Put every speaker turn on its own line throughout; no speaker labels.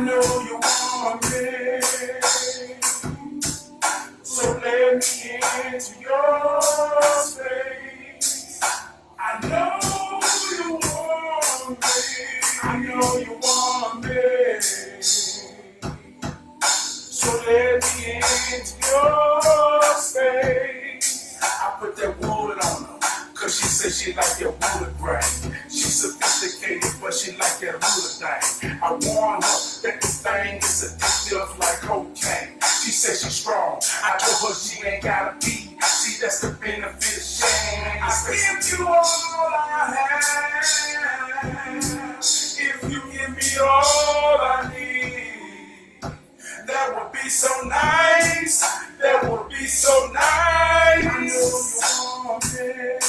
know you want me, so let me into your space. I know you want me, I know you want me, so let me into your space. I put that wood on her, cause she said she like that wood grain. She's sophisticated, but she like that hood thing. I warned her that this thing is addictive like cocaine. She said she's strong. I told her she ain't gotta be. See, that's the benefit of shame. I give you all I have. If you give me all I need, that would be so nice. That would be so nice. I know you want it,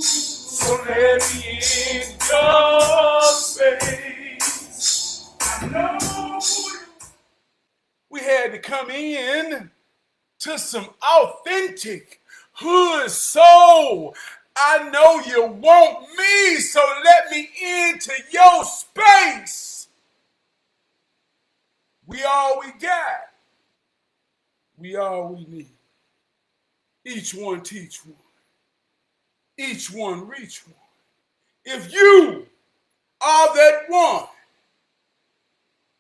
so let me in your space. I know we had to come in to some authentic hood soul. I know you want me, so let me into your space. We all we got. We all we need. Each one teach one. Each one reach one. If you are that one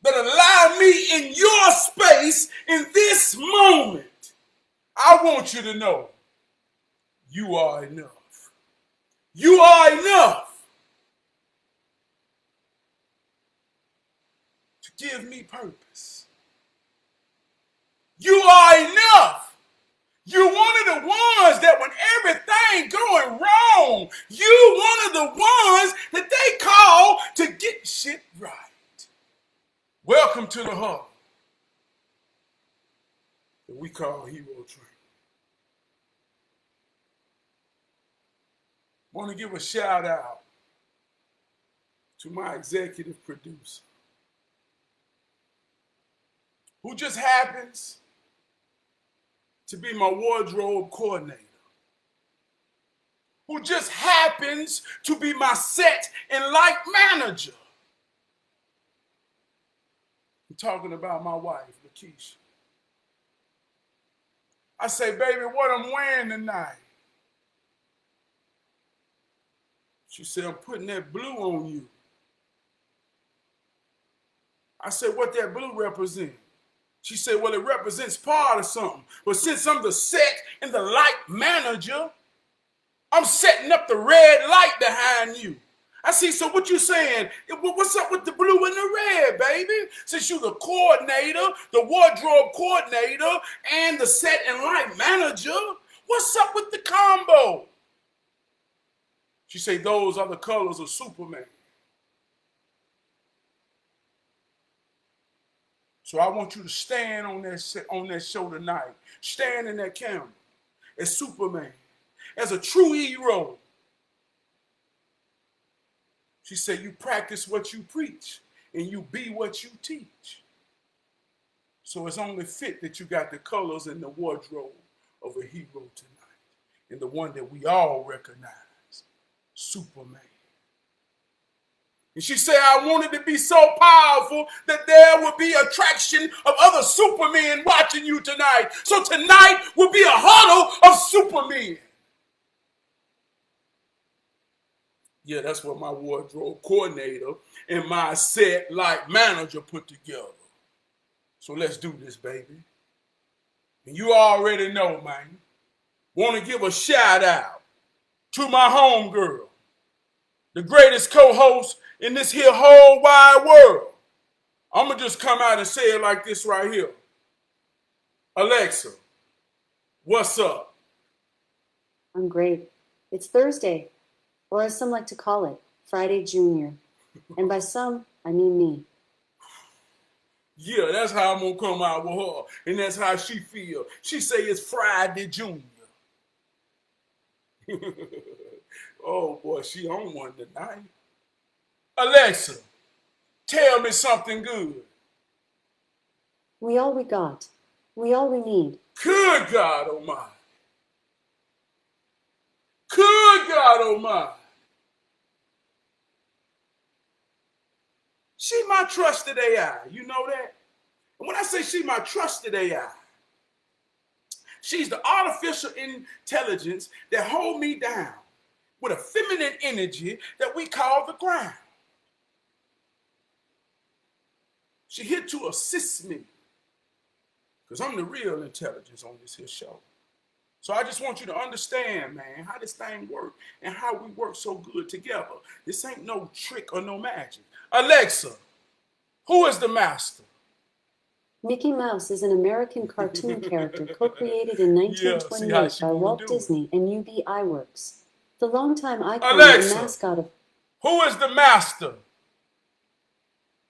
that allow me in your space in this moment, I want you to know you are enough. You are enough to give me purpose. You are enough. You're one of the ones that when everything going wrong, you one of the ones that they call to get shit right. Welcome to the hub that we call Hero Training. Want to give a shout out to my executive producer, who just happens to be my wardrobe coordinator, who just happens to be my set and light manager. I'm talking about my wife, Lakeisha. I say, baby, what I'm wearing tonight? She said, I'm putting that blue on you. I said, what that blue represent? She said, well, it represents part of something. But since I'm the set and the light manager, I'm setting up the red light behind you. I see, so what you saying? What's up with the blue and the red, baby? Since you're the coordinator, the wardrobe coordinator, and the set and light manager, what's up with the combo? She said, those are the colors of Superman. So I want you to stand on that show tonight. Stand in that camera as Superman, as a true hero. She said, you practice what you preach and you be what you teach. So it's only fit that you got the colors and the wardrobe of a hero tonight. And the one that we all recognize, Superman. And she said, I wanted to be so powerful that there would be attraction of other Supermen watching you tonight. So tonight will be a huddle of Supermen. Yeah, that's what my wardrobe coordinator and my set light manager put together. So let's do this, baby. And you already know, man. Want to give a shout out to my homegirl, the greatest co-host in this here whole wide world. I'm going to just come out and say it like this right here. Alexa, what's up?
I'm great. It's Thursday, or as some like to call it, Friday Junior. And by some, I mean me.
Yeah, that's how I'm going to come out with her. And that's how she feel. She say it's Friday Junior. Oh, boy, she on one tonight. Alexa, tell me something good.
We all we got. We all we need.
Good God Almighty. Good God Almighty. She my trusted AI. You know that? And when I say she my trusted AI, she's the artificial intelligence that hold me down with a feminine energy that we call the ground. She here to assist me because I'm the real intelligence on this here show. So I just want you to understand, man, how this thing works and how we work so good together. This ain't no trick or no magic. Alexa, who is the master?
Mickey Mouse is an American cartoon character co-created in
Yeah, see how
1928
she
by
wanna
Walt
do it.
Disney and UB Iwerks. The longtime icon
Alexa.
and mascot of
Who is the master?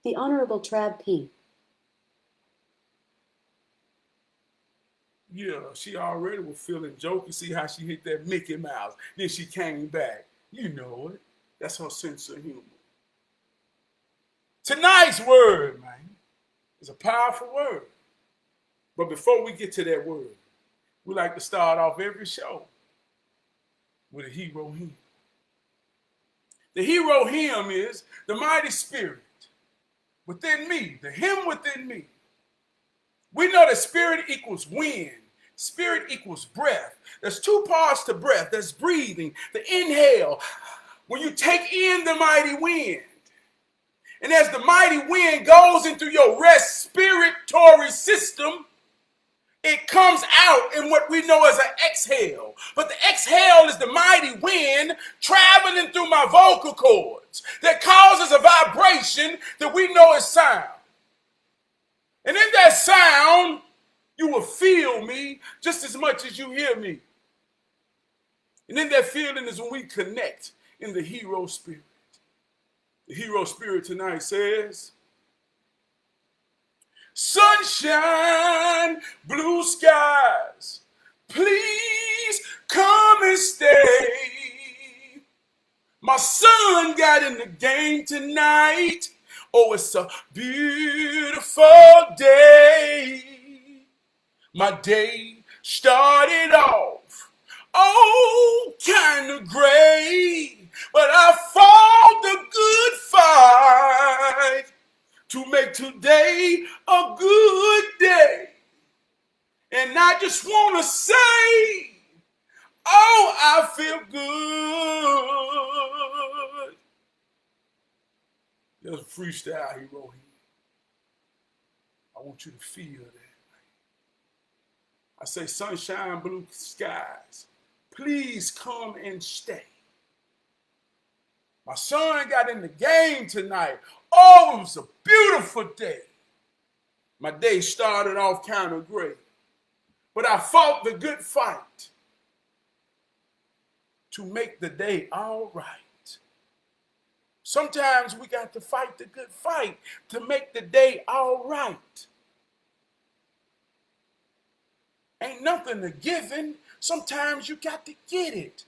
the Honorable Trab P.
Yeah, she already was feeling jokey. See how she hit that Mickey Mouse. Then she came back. You know it. That's her sense of humor. Tonight's word, man, is a powerful word. But before we get to that word, we like to start off every show with a hero hymn. The hero hymn is the mighty spirit within me, the hymn within me. We know that spirit equals wind. Spirit equals breath. There's two parts to breath. There's breathing, the inhale, when you take in the mighty wind. And as the mighty wind goes into your respiratory system, it comes out in what we know as an exhale. But the exhale is the mighty wind traveling through my vocal cords that causes a vibration that we know as sound. And in that sound, you will feel me just as much as you hear me. And in that feeling is when we connect in the hero spirit. The hero spirit tonight says, sunshine, blue skies, please come and stay. My son got in the game tonight. Oh, it's a beautiful day. My day started off, oh, kind of gray, but I fought the good fight to make today a good day. And I just want to say, oh, I feel good. There's a freestyle he wrote here. I want you to feel that. I say, sunshine, blue skies, please come and stay. My son got in the game tonight. Oh, it was a beautiful day. My day started off kind of great, but I fought the good fight to make the day all right. Sometimes we got to fight the good fight to make the day all right. Ain't nothing a given. Sometimes you got to get it.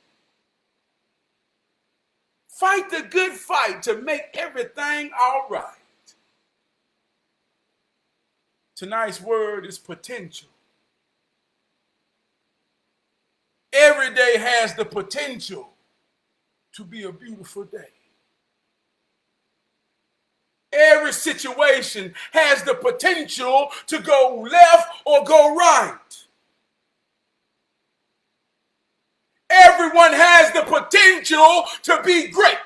Fight the good fight to make everything all right. Tonight's word is potential. Every day has the potential to be a beautiful day. Every situation has the potential to go left or go right. Everyone has the potential to be great.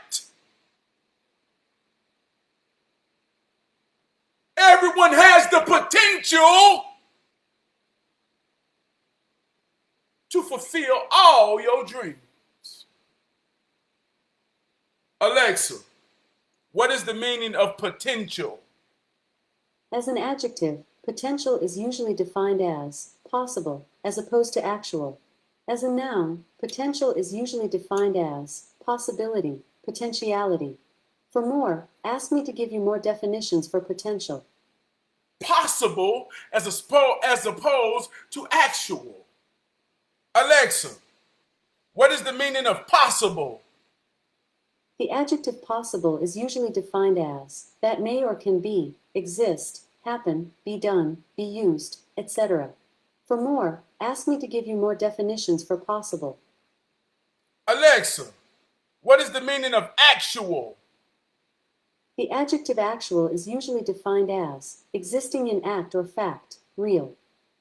Everyone has the potential to fulfill all your dreams. Alexa, what is the meaning of potential?
As an adjective, potential is usually defined as possible as opposed to actual. As a noun, potential is usually defined as possibility, potentiality. For more, ask me to give you more definitions for potential.
Possible as opposed to actual. Alexa, what is the meaning of possible?
The adjective possible is usually defined as that may or can be, exist, happen, be done, be used, etc. For more, ask me to give you more definitions for possible.
Alexa, what is the meaning of actual?
The adjective actual is usually defined as existing in act or fact, real.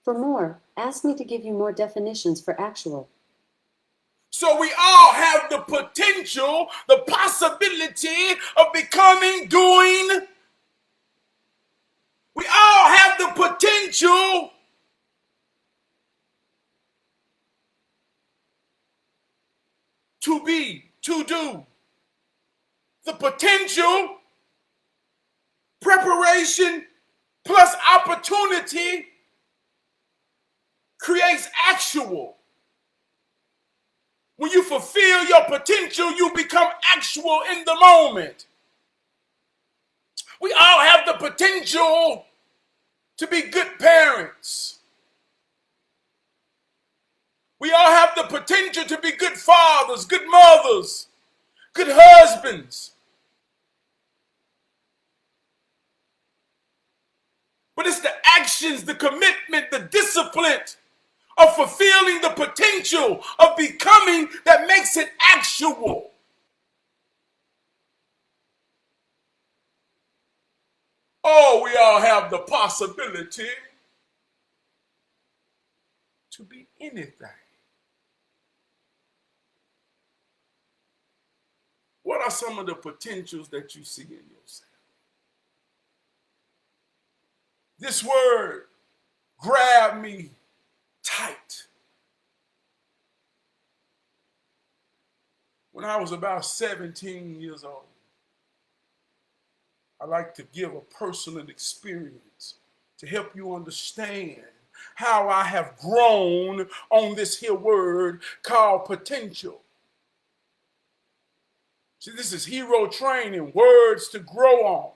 For more, ask me to give you more definitions for actual.
So we all have the potential, the possibility of becoming, doing. We all have the potential to be, to do. The potential, preparation, plus opportunity creates actual. When you fulfill your potential, you become actual in the moment. We all have the potential to be good parents. We all have the potential to be good fathers, good mothers, good husbands. But it's the actions, the commitment, the discipline of fulfilling the potential of becoming that makes it actual. Oh, we all have the possibility to be anything. What are some of the potentials that you see in yourself? This word grabbed me tight. When I was about 17 years old, I like to give a personal experience to help you understand how I have grown on this here word called potential. See, this is hero training, words to grow on.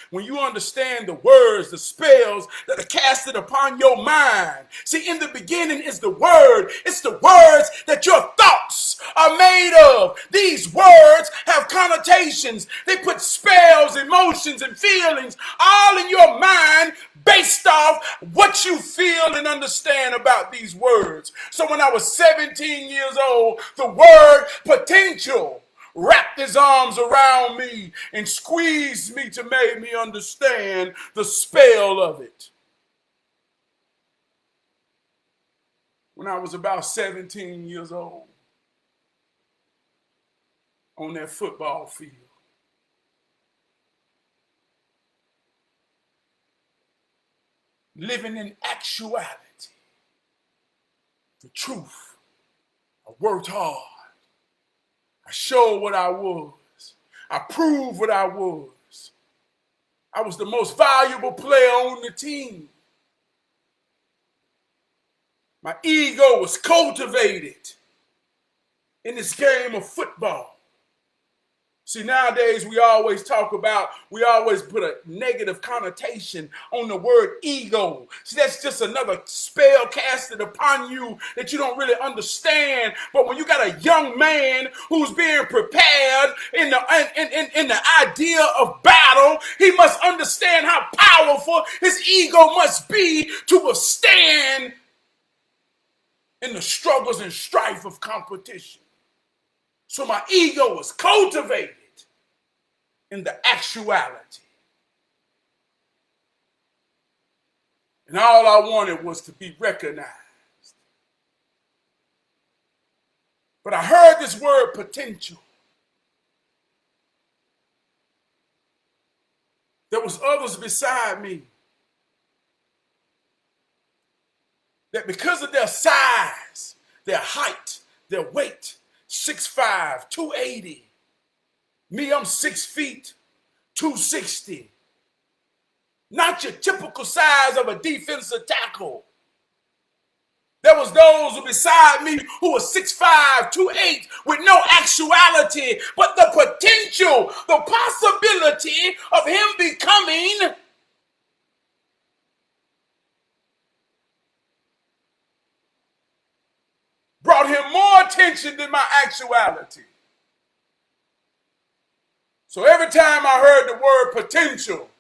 When you understand the words, the spells that are casted upon your mind. See, in the beginning is the word. It's the words that your thoughts are made of. These words have connotations. They put spells, emotions, and feelings all in your mind based off what you feel and understand about these words. So when I was 17 years old, the word potential wrapped his arms around me and squeezed me to make me understand the spell of it. When I was about 17 years old, on that football field, living in actuality, the truth. I worked hard. I showed what I was. I proved what I was. I was the most valuable player on the team. My ego was cultivated in this game of football. See, nowadays we always put a negative connotation on the word ego. See, that's just another spell casted upon you that you don't really understand. But when you got a young man who's being prepared in the idea of battle, he must understand how powerful his ego must be to withstand in the struggles and strife of competition. So my ego was cultivated in the actuality. And all I wanted was to be recognized. But I heard this word potential. There was others beside me that because of their size, their height, their weight, 6'5", 280. Me, I'm 6 feet, 260. Not your typical size of a defensive tackle. There was those beside me who were 6'5", 280 with no actuality, but the potential, the possibility of him becoming brought him more attention than my actuality. So every time I heard the word potential,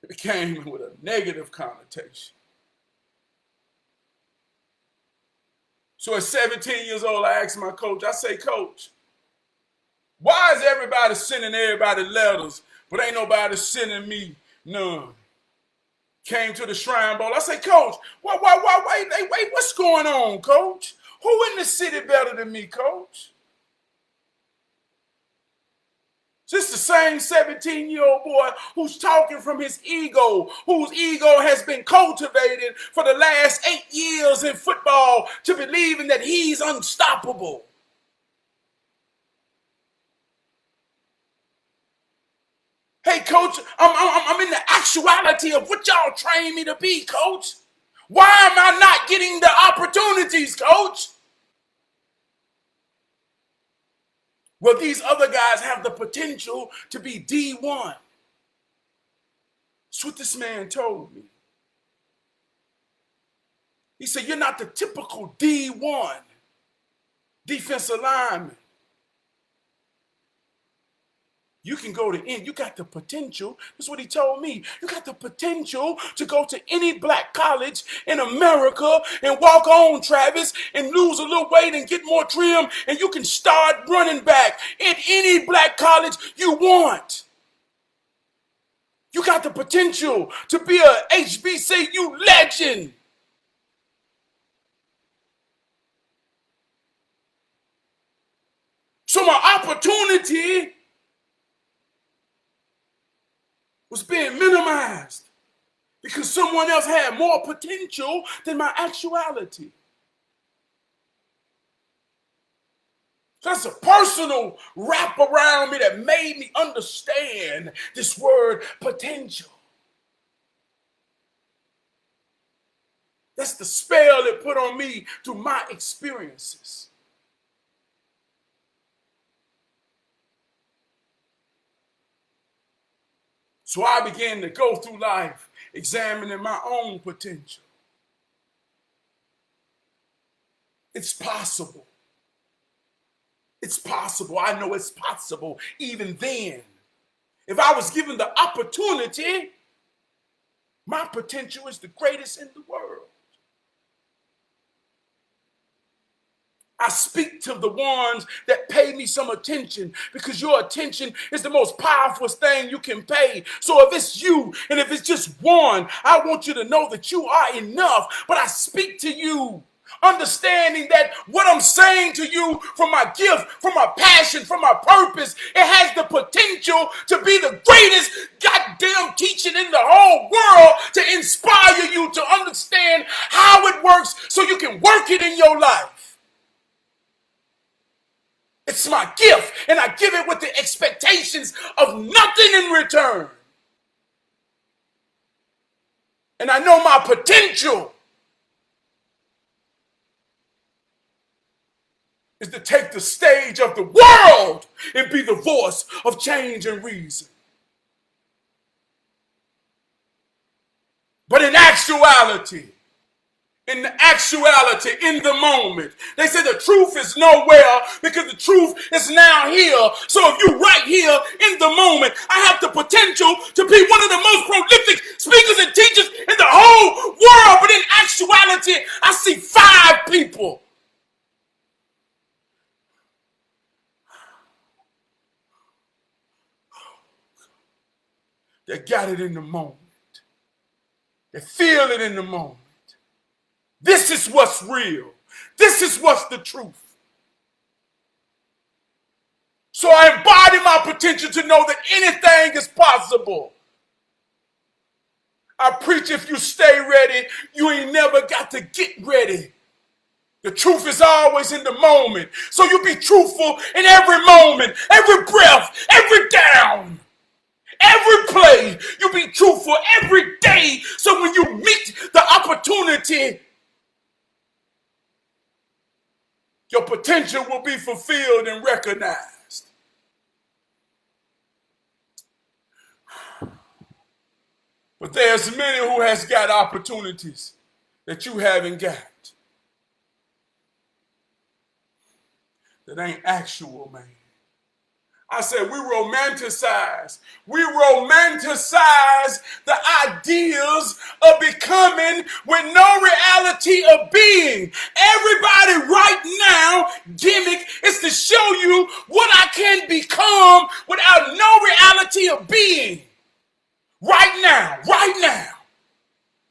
it came with a negative connotation. So at 17 years old, I asked my coach, I say, Coach, Why is everybody sending everybody letters, but ain't nobody sending me none? Came to the Shrine Bowl. I say, Coach, wait, what's going on, Coach? Who in the city better than me, Coach? Just the same 17-year-old boy who's talking from his ego, whose ego has been cultivated for the last 8 years in football to believing that he's unstoppable. Hey, Coach, I'm in the actuality of what y'all train me to be, Coach. Why am I not getting the opportunities, Coach? Well, these other guys have the potential to be D1. That's what this man told me. He said, you're not the typical D1 defensive lineman. You can go to any, you got the potential. That's what he told me. You got the potential to go to any black college in America and walk on, Travis, and lose a little weight and get more trim, and you can start running back in any black college you want. You got the potential to be a HBCU legend. So my opportunity was being minimized because someone else had more potential than my actuality. That's a personal wrap around me that made me understand this word potential. That's the spell it put on me through my experiences. So I began to go through life examining my own potential. It's possible. It's possible. I know it's possible even then. If I was given the opportunity, my potential is the greatest in the world. I speak to the ones that pay me some attention because your attention is the most powerful thing you can pay. So if it's you and if it's just one, I want you to know that you are enough. But I speak to you understanding that what I'm saying to you from my gift, from my passion, from my purpose, it has the potential to be the greatest goddamn teaching in the whole world to inspire you to understand how it works so you can work it in your life. It's my gift, and I give it with the expectations of nothing in return. And I know my potential is to take the stage of the world and be the voice of change and reason. But in actuality, in the moment. They say the truth is nowhere because the truth is now here. So if you're right here in the moment, I have the potential to be one of the most prolific speakers and teachers in the whole world. But in actuality, I see 5 people. They got it in the moment. They feel it in the moment. This is what's real. This is what's the truth. So I embody my potential to know that anything is possible. I preach if you stay ready, you ain't never got to get ready. The truth is always in the moment. So you be truthful in every moment, every breath, every down, every play. You be truthful every day. So when you meet the opportunity, your potential will be fulfilled and recognized. But there's many who has got opportunities that you haven't got. That ain't actual, man. I said we romanticize. We romanticize the ideas of becoming with no reality of being. Everybody right now, gimmick is to show you what I can become without no reality of being. Right now, right now.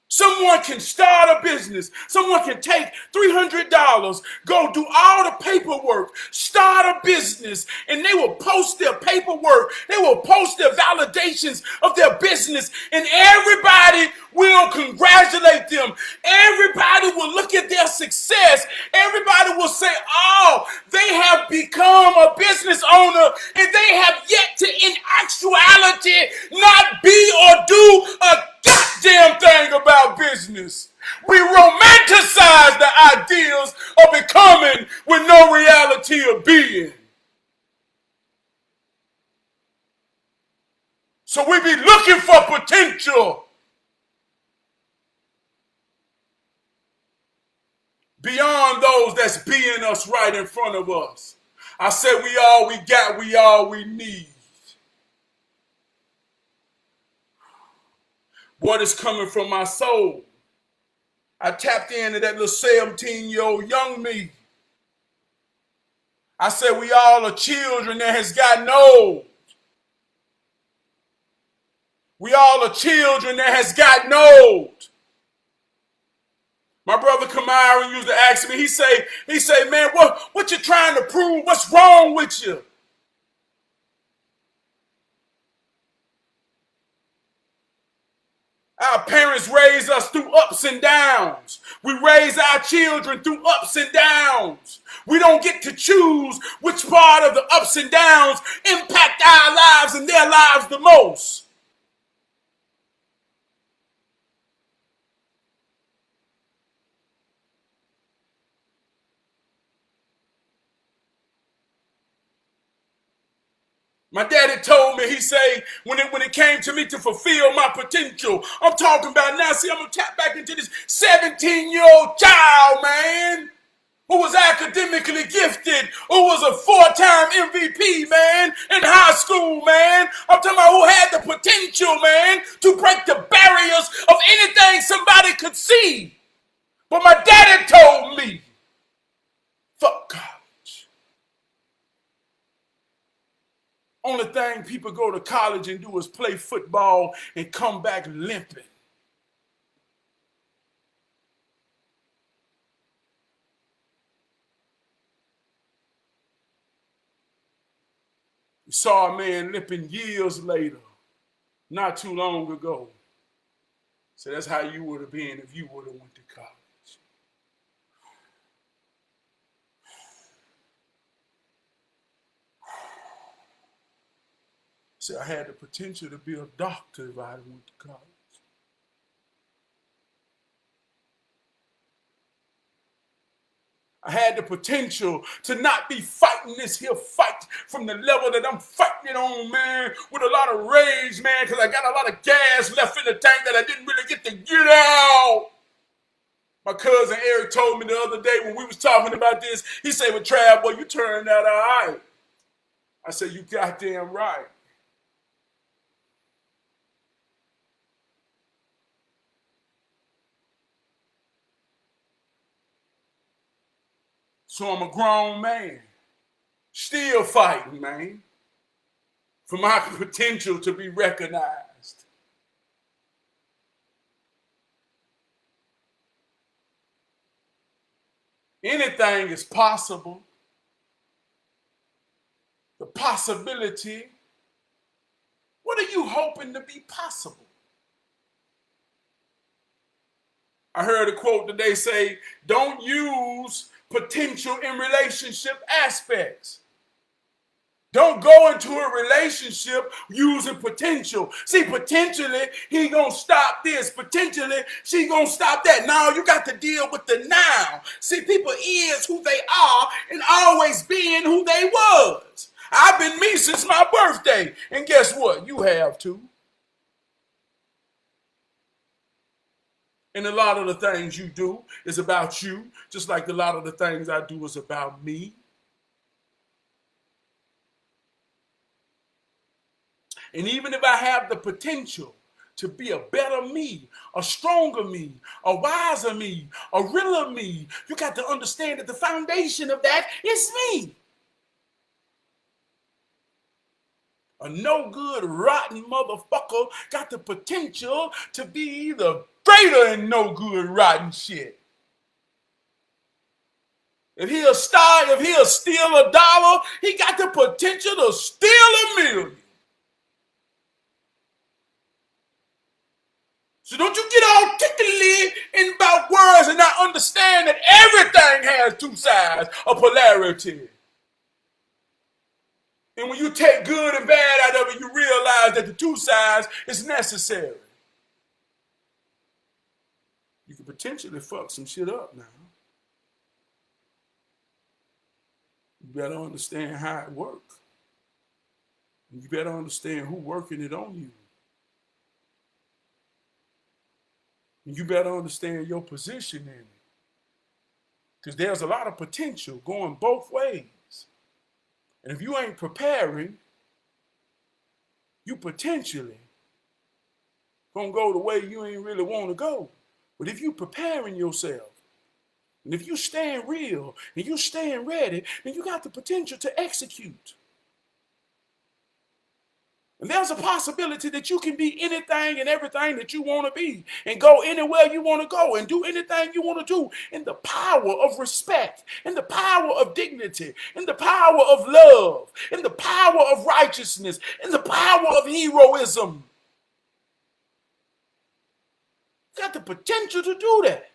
Someone can start a business. Someone can take $300, go do all the paperwork, start a business, and they will post their paperwork. They will post their validations of their business, and everybody will congratulate them. Everybody will look at their success. Everybody will say, oh, they have become a business owner, and they have yet to, in actuality, not be or do a goddamn thing about business. We romanticize the ideals of becoming with no reality of being. So we be looking for potential beyond those that's being us right in front of us. I said we all we got, we all we need. What is coming from my soul? I tapped into that little 17-year-old young me. I said we all are children that has gotten old. We all are children that has gotten old. My brother Kamara used to ask me, he say, man, what you trying to prove? What's wrong with you? Our parents raised us through ups and downs. We raise our children through ups and downs. We don't get to choose which part of the ups and downs impact our lives and their lives the most. My daddy told me, he said, when it came to me to fulfill my potential, I'm talking about now, see, I'm going to tap back into this 17-year-old child, man, who was academically gifted, who was a 4-time MVP, man, in high school, man. I'm talking about who had the potential, man, to break the barriers of anything somebody could see. But my daddy told me, fuck God. Only thing people go to college and do is play football and come back limping. We saw a man limping years later, not too long ago. So that's how you would have been if you would have went to college. See, I had the potential to be a doctor if I had went to college. I had the potential to not be fighting this here fight from the level that I'm fighting it on, man, with a lot of rage, man, because I got a lot of gas left in the tank that I didn't really get to get out. My cousin Eric told me the other day when we was talking about this, he said, well, Trav, boy, you turned out all right. I said, you goddamn right. So I'm a grown man, still fighting, man, for my potential to be recognized. Anything is possible. The possibility, what are you hoping to be possible? I heard a quote today say, don't use potential in relationship aspects. Don't go into a relationship using potential. See, potentially, he gonna stop this. Potentially, she gonna stop that. Now you got to deal with the now. See, people is who they are and always being who they was. I've been me since my birthday. And guess what? You have too. And a lot of the things you do is about you, just like a lot of the things I do is about me. And even if I have the potential to be a better me, a stronger me, a wiser me, a realer me, you got to understand that the foundation of that is me. A no good, rotten motherfucker got the potential to be the greater and no good, rotten shit. If he'll steal $1, he got the potential to steal $1,000,000. So don't you get all tickly in about words and not understand that everything has two sides, a polarity. And when you take good and bad out of it, you realize that the two sides is necessary. You can potentially fuck some shit up now. You better understand how it works. You better understand who's working it on you. And you better understand your position in it. Because there's a lot of potential going both ways. And if you ain't preparing, you potentially gonna go the way you ain't really want to go. But if you preparing yourself, and if you staying real, and you staying ready, then you got the potential to execute. And there's a possibility that you can be anything and everything that you want to be and go anywhere you want to go and do anything you want to do in the power of respect, in the power of dignity, in the power of love, in the power of righteousness, in the power of heroism. You got the potential to do that.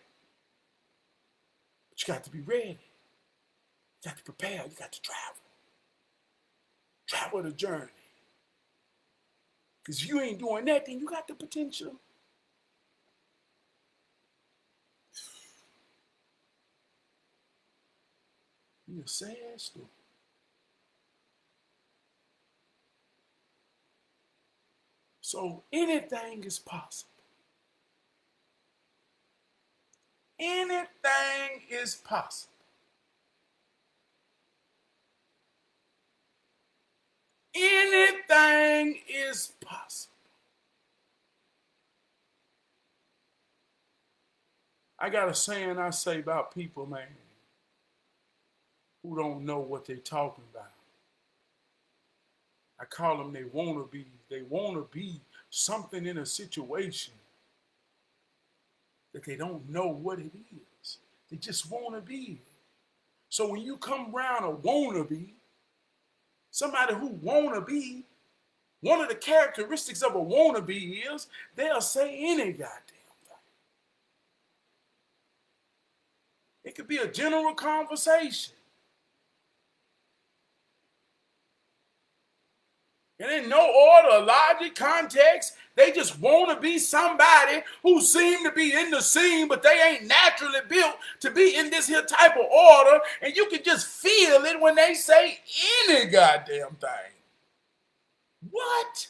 But you got to be ready. You got to prepare. You got to travel. Travel the journey. Because if you ain't doing that, then you got the potential. You're a sad story. So anything is possible. Anything is possible. Anything is possible. I got a saying I say about people, man, who don't know what they're talking about. I call them they want to be something in a situation that they don't know what it is. They just want to be. So when you come around a wannabe, somebody who want to be, one of the characteristics of a wannabe is they'll say any goddamn thing. It could be a general conversation. And in no order, logic, context, they just want to be somebody who seem to be in the scene, but they ain't naturally built to be in this here type of order. And you can just feel it when they say any goddamn thing. What?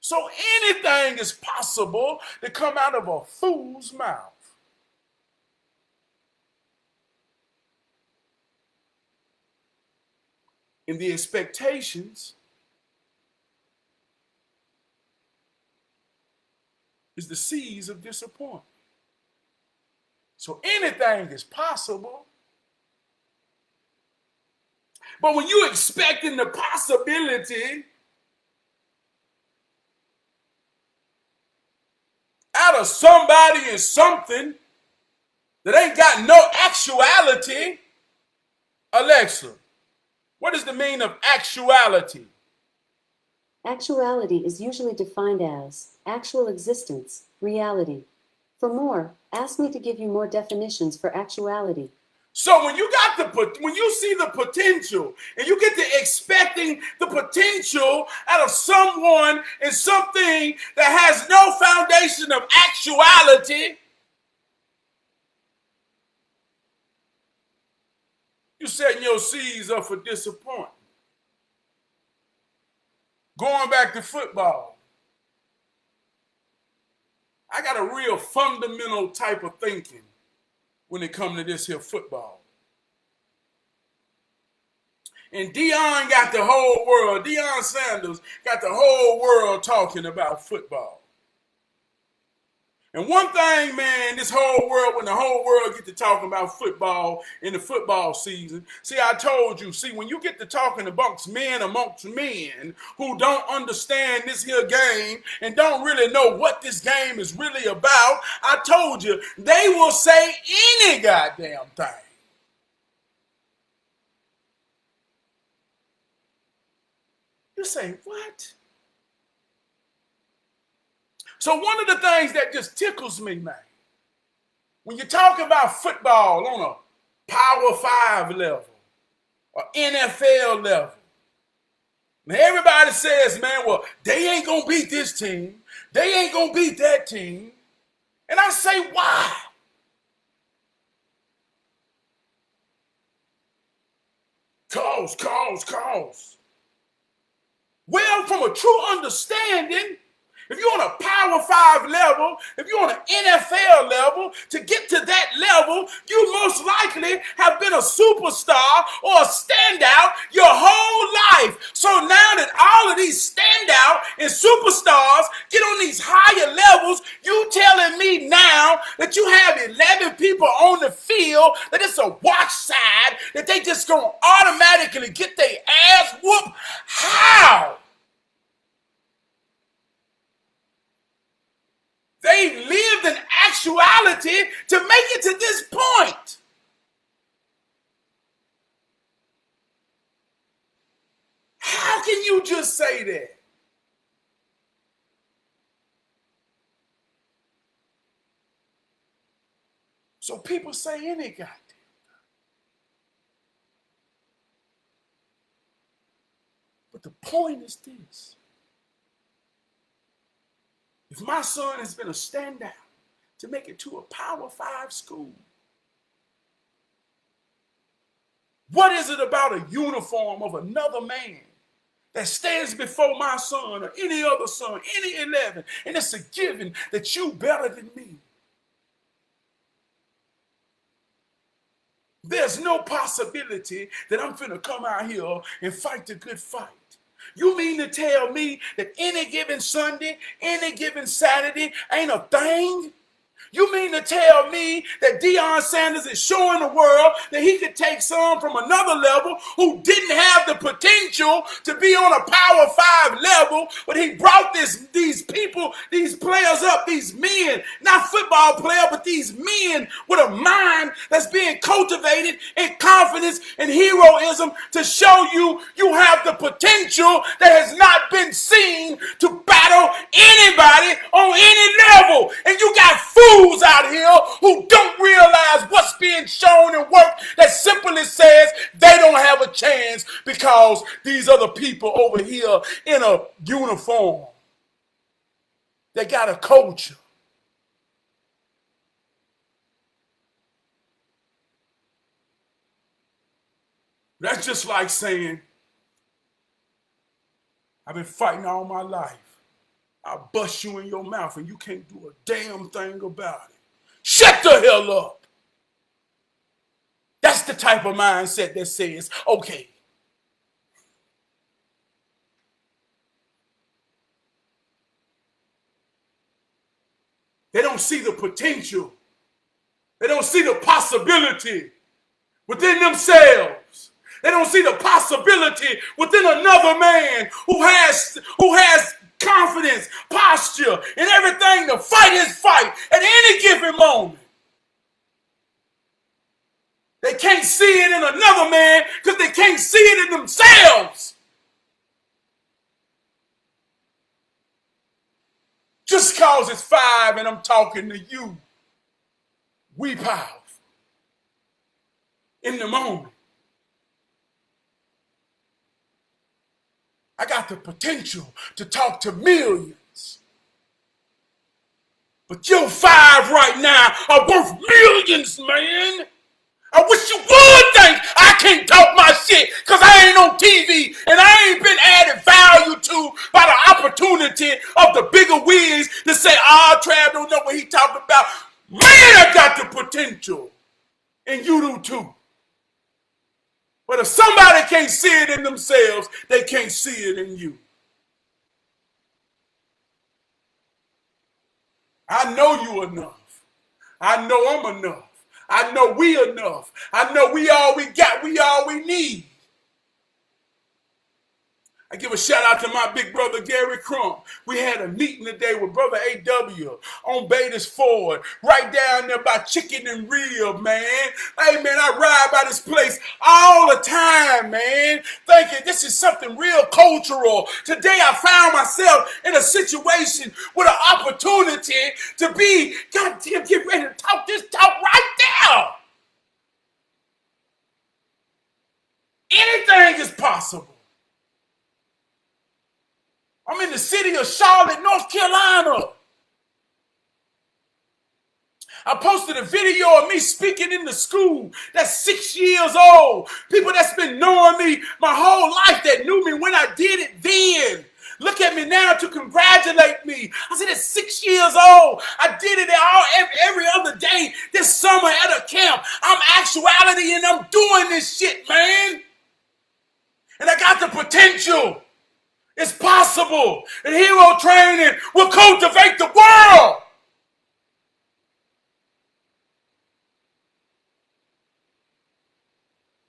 So anything is possible to come out of a fool's mouth. And the expectations is the seeds of disappointment. So anything is possible. But when you're expecting the possibility out of somebody and something that ain't got no actuality, Alexa, what is the meaning of actuality?
Actuality is usually defined as actual existence, reality. For more, ask me to give you more definitions for actuality.
So when you see the potential and you get to expecting the potential out of someone and something that has no foundation of actuality, you're setting your seeds up for disappointment. Going back to football, I got a real fundamental type of thinking when it comes to this here football. And Deion got the whole world, Deion Sanders got the whole world talking about football. And one thing, man, this whole world, when the whole world get to talking about football in the football season, see, I told you, see, when you get to talking amongst men who don't understand this here game and don't really know what this game is really about, I told you, they will say any goddamn thing. You say, what? So one of the things that just tickles me, man, when you talk about football on a Power 5 level or NFL level, now everybody says, man, well, they ain't going to beat this team. They ain't going to beat that team. And I say, why? Cause. Well, from a true understanding, if you're on a Power 5 level, if you're on an NFL level, to get to that level, you most likely have been a superstar or a standout your whole life. So now that all of these standout and superstars get on these higher levels, you telling me now that you have 11 people on the field, that it's a watch side, that they just gonna automatically get their ass whooped? How? They lived in actuality to make it to this point. How can you just say that? So people say any goddamn thing. But the point is this. If my son has been a standout to make it to a Power 5 school, what is it about a uniform of another man that stands before my son or any other son, any 11, and it's a given that you better than me? There's no possibility that I'm finna come out here and fight the good fight. You mean to tell me that any given Sunday, any given Saturday ain't a thing? You mean to tell me that Deion Sanders is showing the world that he could take some from another level who didn't have the potential to be on a Power 5 level, but he brought these people, these players up, these men, not football players, but these men with a mind that's being cultivated in confidence and heroism to show you have the potential that has not been seen to battle anybody on any level. And you got fools out here who don't realize what's being shown and worked, that simply says they don't have a chance because these other people over here in a uniform, they got a culture. That's just like saying, I've been fighting all my life. I'll bust you in your mouth and you can't do a damn thing about it. Shut the hell up. That's the type of mindset that says, okay. They don't see the potential. They don't see the possibility within themselves. They don't see the possibility within another man who has confidence, posture, and everything to fight his fight at any given moment. They can't see it in another man because they can't see it in themselves. Just cause it's 5 and I'm talking to you, we powerful in the moment. I got the potential to talk to millions. But your 5 right now are worth millions, man. I wish you would think I can't talk my shit because I ain't on TV and I ain't been added value to by the opportunity of the bigger wigs to say, Trav don't know what he talking about. Man, I got the potential. And you do too. But if somebody can't see it in themselves, they can't see it in you. I know you enough. I know I'm enough. I know we enough. I know we all we got. We all we need. I give a shout out to my big brother, Gary Crump. We had a meeting today with brother A.W. on Beatties Ford, right down there by Chicken and Rib, man. Hey, man, I ride by this place all the time, man, thinking this is something real cultural. Today I found myself in a situation with an opportunity to be, goddamn, get ready to talk this talk right now. Anything is possible. I'm in the city of Charlotte, North Carolina. I posted a video of me speaking in the school that's 6 years old. People that's been knowing me my whole life that knew me when I did it then. Look at me now to congratulate me. I said, at 6 years old, I did it every other day this summer at a camp. I'm actuality and I'm doing this shit, man. And I got the potential. It's possible. And hero training will cultivate the world.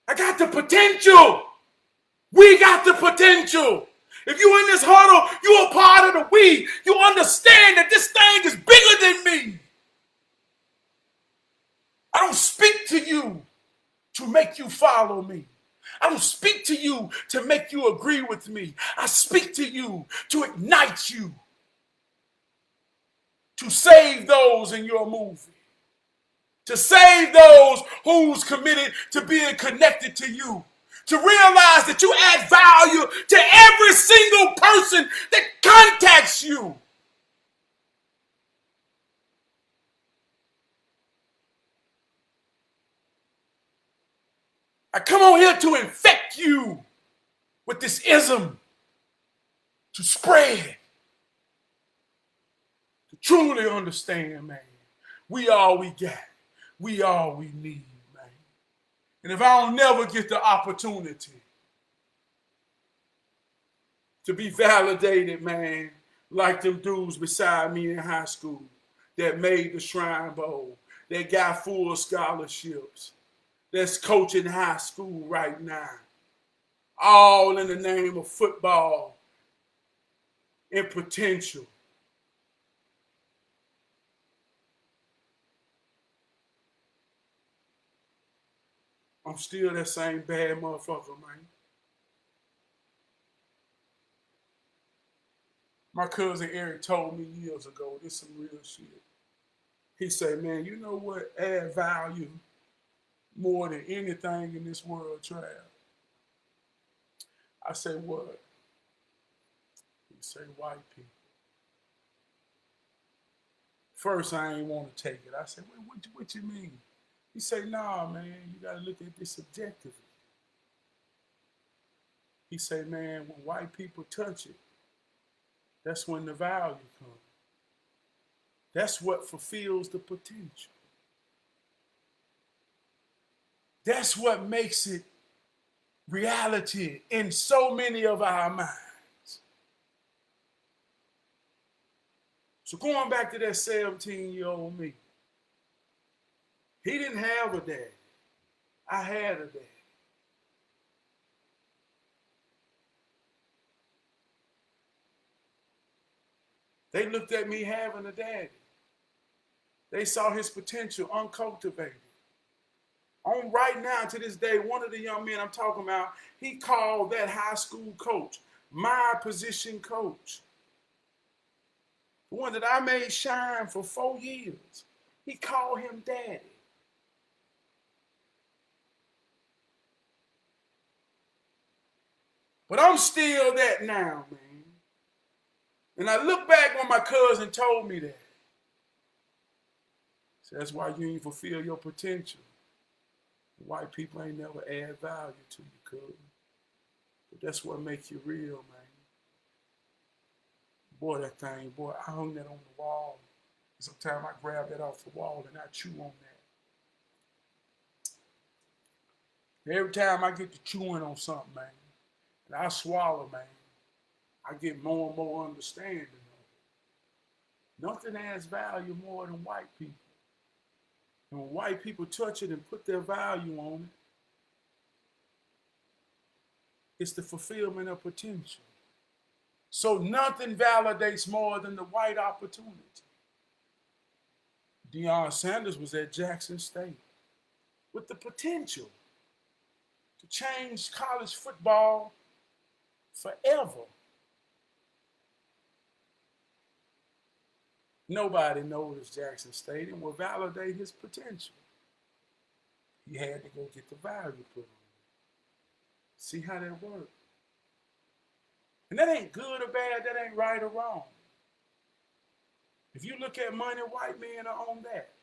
I got the potential. We got the potential. If you in this huddle, you're a part of the we. You understand that this thing is bigger than me. I don't speak to you to make you follow me. I don't speak to you to make you agree with me. I speak to you to ignite you, to save those in your movie, to save those who's committed to being connected to you, to realize that you add value to every single person that contacts you. I come on here to infect you with this ism, to spread, to truly understand, man, we all we got. We all we need, man. And if I don't never get the opportunity to be validated, man, like them dudes beside me in high school that made the Shrine Bowl, that got full scholarships, that's coaching high school right now, all in the name of football and potential. I'm still that same bad motherfucker, man. My cousin Eric told me years ago, this is some real shit. He said, man, you know what add value more than anything in this world, Trav? I said, what? He said, white people. First, I ain't want to take it. I said, what you mean? He said, nah, man, you got to look at this objectively. He said, man, when white people touch it, that's when the value comes. That's what fulfills the potential. That's what makes it reality in so many of our minds. So going back to that 17-year-old me, he didn't have a daddy. I had a daddy. They looked at me having a daddy. They saw his potential uncultivated. On right now, to this day, one of the young men I'm talking about, he called that high school coach my position coach. The one that I made shine for 4 years. He called him daddy. But I'm still that now, man. And I look back when my cousin told me that. So that's why you ain't fulfill your potential. White people ain't never add value to you, cuz. But that's what makes you real, man. Boy, that thing, boy, I hung that on the wall. Sometimes I grab that off the wall and I chew on that. Every time I get to chewing on something, man, and I swallow, man, I get more and more understanding of it. Nothing adds value more than white people. And when white people touch it and put their value on it, it's the fulfillment of potential. So nothing validates more than the white opportunity. Deion Sanders was at Jackson State with the potential to change college football forever. Nobody noticed Jackson State and will validate his potential. He had to go get the value put on it. See how that works? And that ain't good or bad, that ain't right or wrong. If you look at money, white men are on that.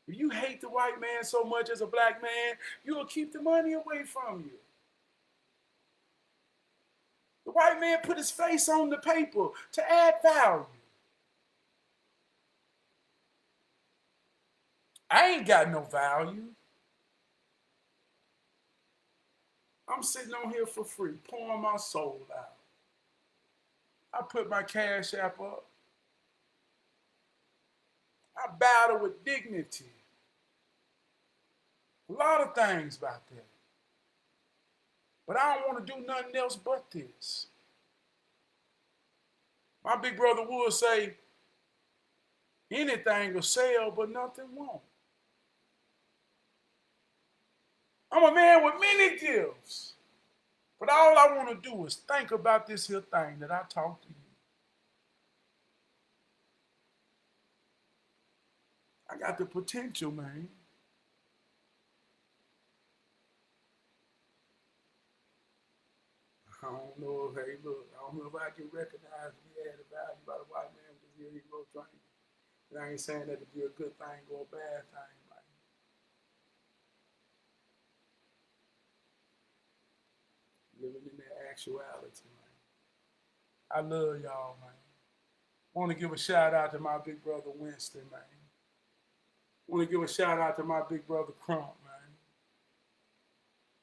If you hate the white man so much as a black man, you'll keep the money away from you. The white man put his face on the paper to add value. I ain't got no value. I'm sitting on here for free, pouring my soul out. I put my Cash App up. I battle with dignity. A lot of things about that. But I don't want to do nothing else but this. My big brother would say, anything will sell, but nothing won't. I'm a man with many gifts. But all I want to do is think about this here thing that I talk to you. I got the potential, man. I don't know if, hey, look, I don't know if I can recognize to be added value by the white man because here he goes training. And I ain't saying that to be a good thing or a bad thing, man. Living in that actuality, man. I love y'all, man. Want to give a shout out to my big brother Winston, man. Want to give a shout out to my big brother Crump, man.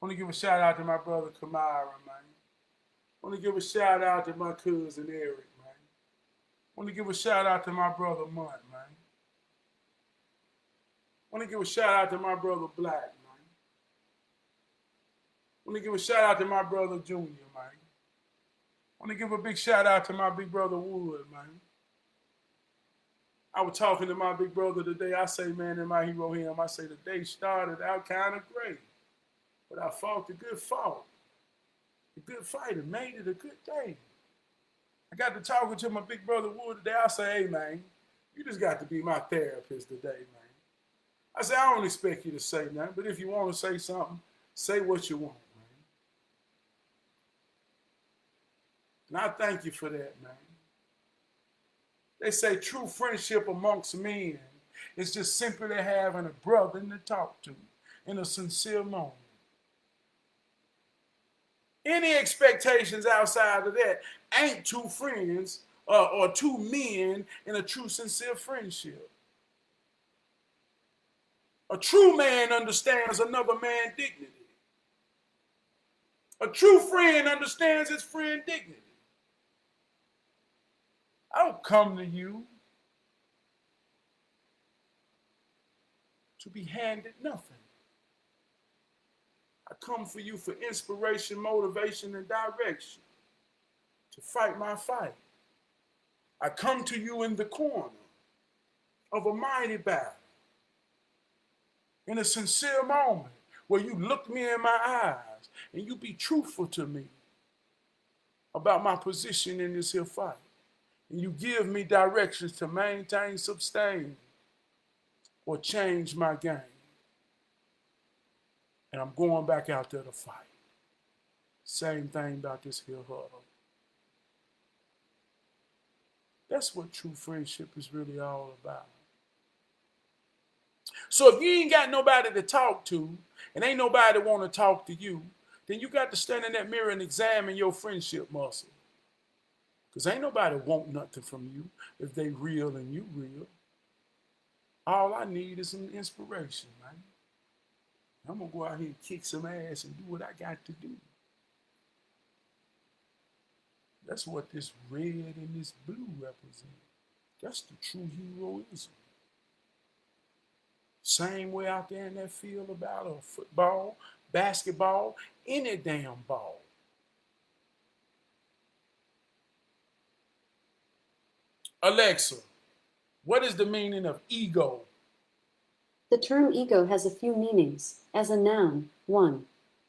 Want to give a shout out to my brother Kamara, man. Want to give a shout out to my cousin Eric, man. Want to give a shout out to my brother Munt, man. Want to give a shout out to my brother Black, man. Want to give a shout out to my brother Junior, man. Want to give a big shout out to my big brother Wood, man. I was talking to my big brother today. I say, man, in my hero hymn, I say the day started out kind of great, but I fought the good fight. The good fight and made it a good day. I got to talking to my big brother Wood today. I say, hey, man, you just got to be my therapist today, man. I say, I don't expect you to say nothing, but if you want to say something, say what you want, man. And I thank you for that, man. They say true friendship amongst men is just simply having a brother to talk to in a sincere moment. Any expectations outside of that ain't two friends or two men in a true sincere friendship. A true man understands another man's dignity. A true friend understands his friend's dignity. I don't come to you to be handed nothing. I come for you for inspiration, motivation, and direction to fight my fight. I come to you in the corner of a mighty battle, in a sincere moment where you look me in my eyes and you be truthful to me about my position in this here fight. And you give me directions to maintain, sustain, or change my game. And I'm going back out there to fight. Same thing about this here huddle. That's what true friendship is really all about. So if you ain't got nobody to talk to, and ain't nobody want to talk to you, then you got to stand in that mirror and examine your friendship muscle. Because ain't nobody want nothing from you if they real and you real. All I need is some inspiration, man. I'm going to go out here and kick some ass and do what I got to do. That's what this red and this blue represent. That's the true heroism. Same way out there in that field about a football, basketball, any damn ball. Alexa, what is the meaning of ego?
The term ego has a few meanings. As a noun, 1.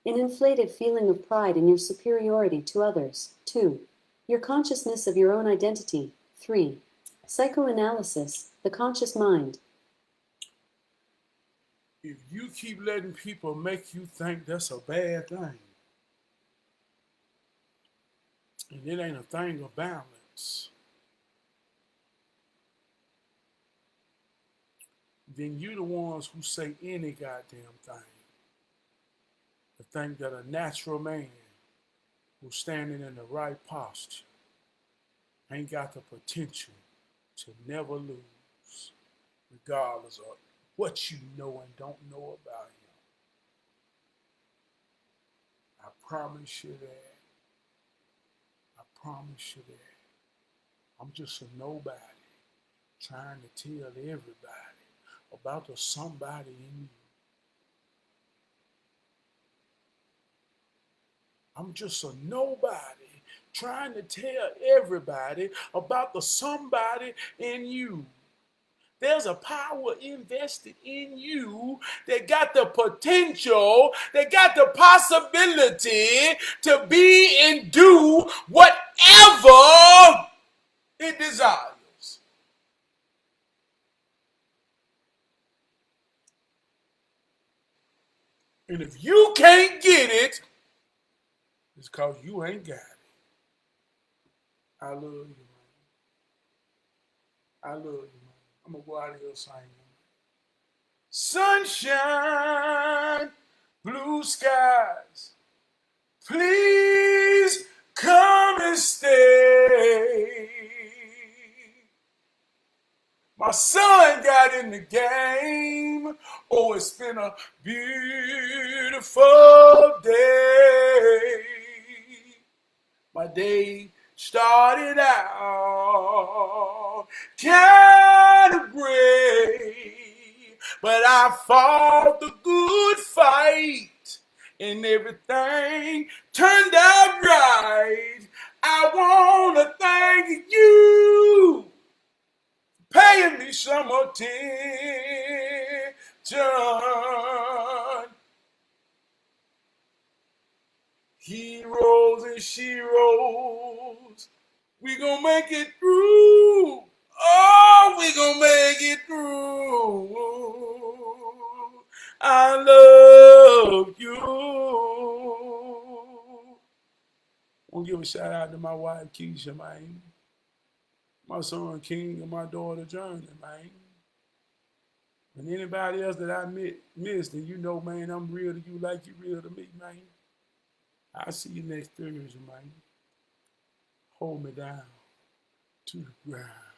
An inflated feeling of pride in your superiority to others. 2. Your consciousness of your own identity. 3. Psychoanalysis, the conscious mind.
If you keep letting people make you think that's a bad thing, and it ain't a thing of balance, then you the ones who say any goddamn thing. To think that a natural man who's standing in the right posture ain't got the potential to never lose, regardless of what you know and don't know about him. I promise you that. I promise you that. I'm just a nobody trying to tell everybody about the somebody in you. I'm just a nobody trying to tell everybody about the somebody in you. There's a power invested in you that got the potential, that got the possibility to be and do whatever it desires. And if you can't get it, it's because you ain't got it. I love you, man. I love you, man. I'm going to go out of here singing. Sunshine, blue skies, please come and stay. My son got in the game. Oh, it's been a beautiful day. My day started out kind of gray, but I fought the good fight and everything turned out right. I want to thank you paying me some attention. Heroes and sheroes, we gonna make it through. Oh, we gonna make it through. I love you. I want to give a shout out to my wife Keisha, man. My son King and my daughter Journey, man. And anybody else that I missed, and you know, man, I'm real to you like you real to me, man. I'll see you next Thursday, man. Hold me down to the ground.